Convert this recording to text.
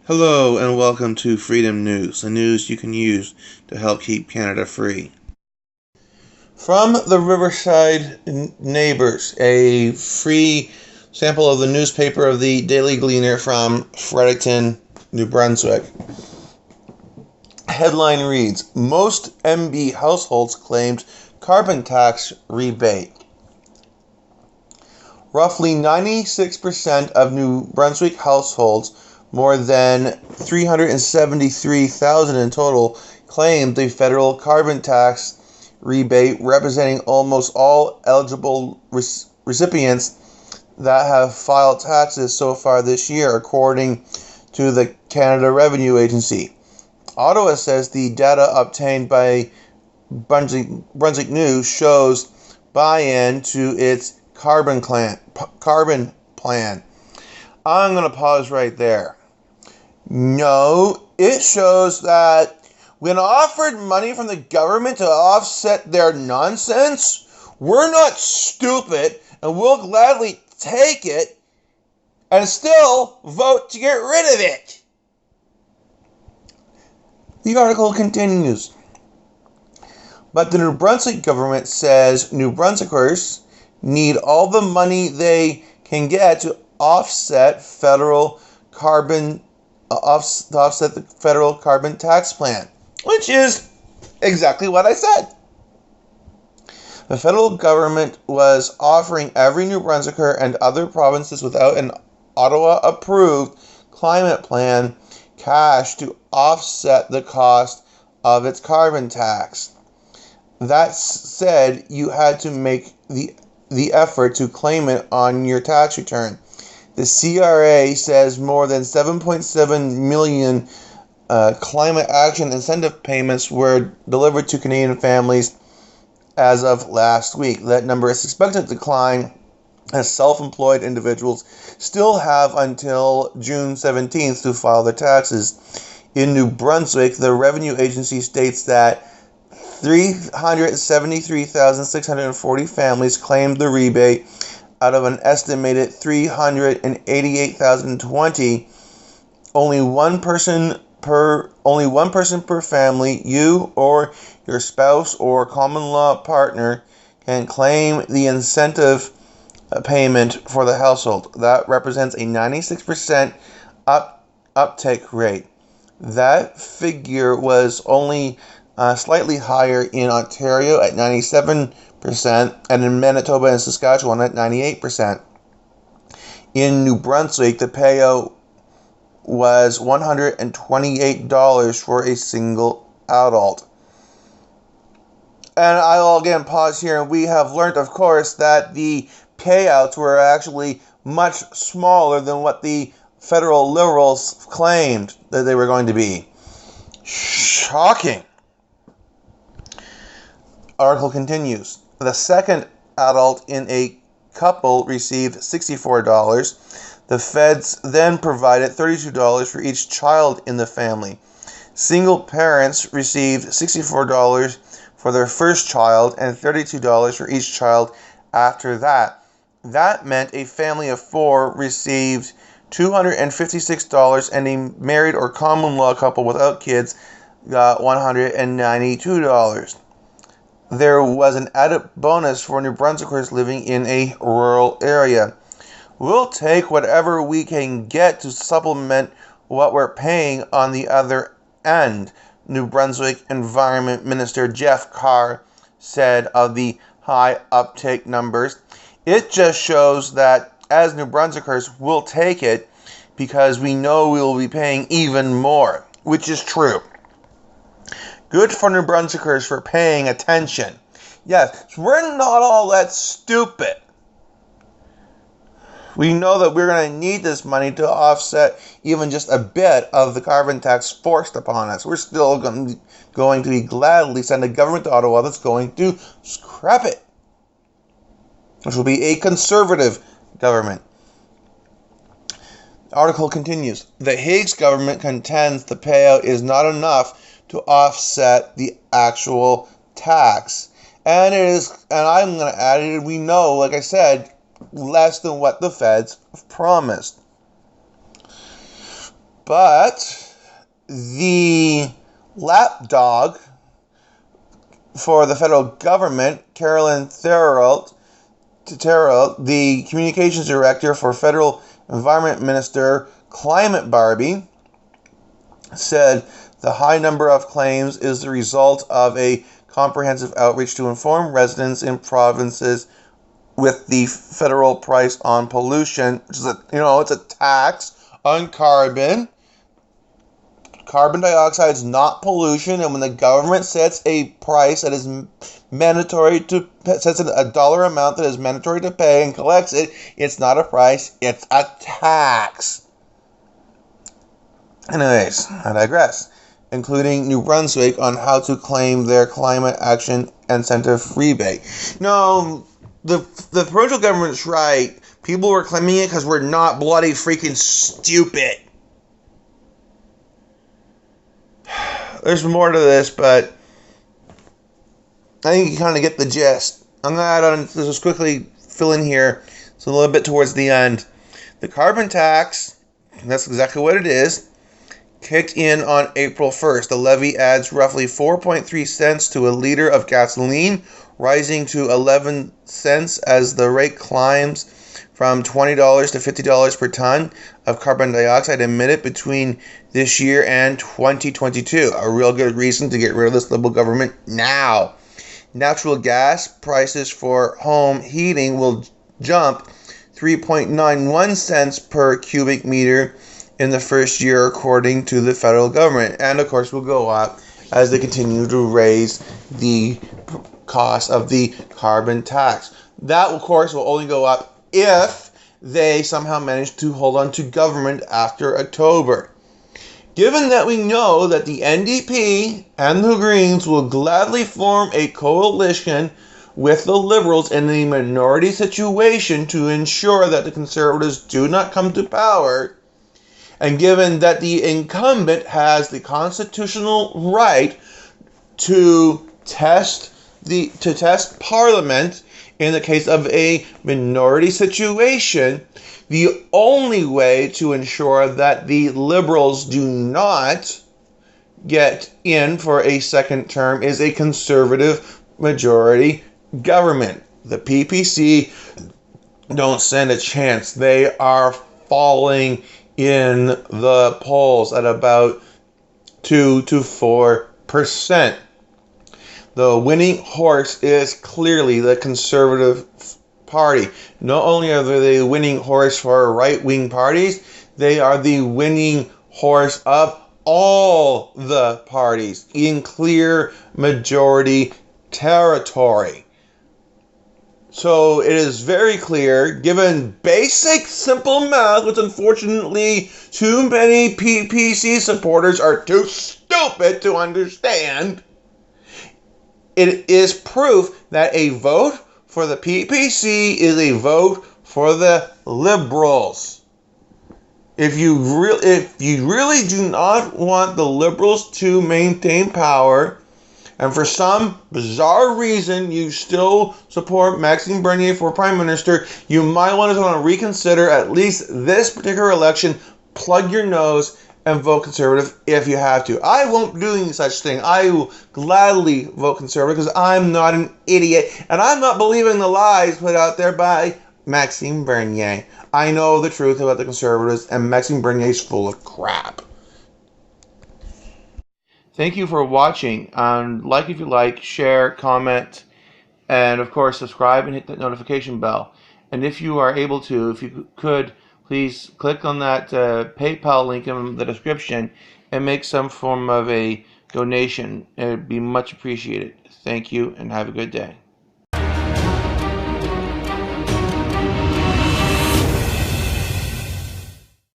Hello and welcome to Freedom News, the news you can use to help keep Canada free. From the Riverside NBers, a free sample of the newspaper of the Daily Gleaner from Fredericton, New Brunswick. Headline reads, most NB households claimed carbon tax rebate. Roughly 96% of New Brunswick households, more than 373,000 in total, claimed the federal carbon tax rebate, representing almost all eligible recipients that have filed taxes so far this year, according to the Canada Revenue Agency. Ottawa says the data obtained by Brunswick News shows buy-in to its carbon plan. I'm going to pause right there. No, it shows that when offered money from the government to offset their nonsense, we're not stupid and we'll gladly take it and still vote to get rid of it. The article continues. But the New Brunswick government says New Brunswickers need all the money they can get to offset the federal carbon tax plan, which is exactly what I said. The federal government was offering every New Brunswicker and other provinces without an Ottawa-approved climate plan cash to offset the cost of its carbon tax. That said, you had to make the effort to claim it on your tax return. The CRA says more than 7.7 million climate action incentive payments were delivered to Canadian families as of last week. That number is expected to decline as self-employed individuals still have until June 17th to file their taxes. In New Brunswick, the Revenue Agency states that 373,640 families claimed the rebate out of an estimated 388,020. Only one person per family, you or your spouse or common law partner, can claim the incentive payment for the household. That represents a 96% uptake rate. That figure was only slightly higher in Ontario at 97%, and in Manitoba and Saskatchewan at 98%. In New Brunswick, the payout was $128 for a single adult. And I'll again pause here, and we have learned, of course, that the payouts were actually much smaller than what the federal Liberals claimed that they were going to be. Shocking. Article continues. The second adult in a couple received $64. The feds then provided $32 for each child in the family. Single parents received $64 for their first child and $32 for each child after that. That meant a family of four received $256, and a married or common law couple without kids got $192. There was an added bonus for New Brunswickers living in a rural area. We'll take whatever we can get to supplement what we're paying on the other end, New Brunswick Environment Minister Jeff Carr said of the high uptake numbers. It just shows that as New Brunswickers, we'll take it because we know we will be paying even more, which is true. Good for New Brunswickers for paying attention. Yes, we're not all that stupid. We know that we're going to need this money to offset even just a bit of the carbon tax forced upon us. We're still going to be gladly send a government to Ottawa that's going to scrap it, which will be a conservative government. The article continues. The Hague's government contends the payout is not enough to offset the actual tax. And I'm going to add it, we know, like I said, less than what the feds have promised. But the lapdog for the federal government, Carolyn Theriault, the communications director for Federal Environment Minister Climate Barbie, said the high number of claims is the result of a comprehensive outreach to inform residents in provinces with the federal price on pollution, which is it's a tax on carbon. Carbon dioxide is not pollution, and when the government sets a price that is sets a dollar amount that is mandatory to pay and collects it, it's not a price, it's a tax. Anyways, I digress. Including New Brunswick on how to claim their climate action incentive rebate. No, the provincial government's right. People were claiming it because we're not bloody freaking stupid. There's more to this, but I think you kind of get the gist. I'm going to just quickly fill in here. It's a little bit towards the end. The carbon tax, that's exactly what it is, kicked in on April 1st. The levy adds roughly 4.3 cents to a liter of gasoline, rising to 11 cents as the rate climbs from $20 to $50 per ton of carbon dioxide emitted between this year and 2022. A real good reason to get rid of this Liberal government now. Natural gas prices for home heating will jump 3.91 cents per cubic meter in the first year, according to the federal government. And, of course, will go up as they continue to raise the cost of the carbon tax. That, of course, will only go up if they somehow manage to hold on to government after October. Given that we know that the NDP and the Greens will gladly form a coalition with the Liberals in a minority situation to ensure that the Conservatives do not come to power, and given that the incumbent has the constitutional right to test Parliament in the case of a minority situation, the only way to ensure that the Liberals do not get in for a second term is a Conservative majority government. The PPC don't stand a chance. They are falling in the polls at about 2 to 4%. The winning horse is clearly the Conservative Party. Not only are they the winning horse for right-wing parties, they are the winning horse of all the parties in clear majority territory. So it is very clear, given basic simple math, which unfortunately too many PPC supporters are too stupid to understand, it is proof that a vote for the PPC is a vote for the Liberals. If you really do not want the Liberals to maintain power, and for some bizarre reason you still support Maxime Bernier for Prime Minister, you might want to reconsider at least this particular election, plug your nose, and vote Conservative if you have to. I won't do any such thing. I will gladly vote Conservative because I'm not an idiot, and I'm not believing the lies put out there by Maxime Bernier. I know the truth about the Conservatives, and Maxime Bernier is full of crap. Thank you for watching. Like if you like, share, comment, and of course subscribe and hit that notification bell. And if you are able to, if you could, please click on that PayPal link in the description and make some form of a donation. It would be much appreciated. Thank you and have a good day.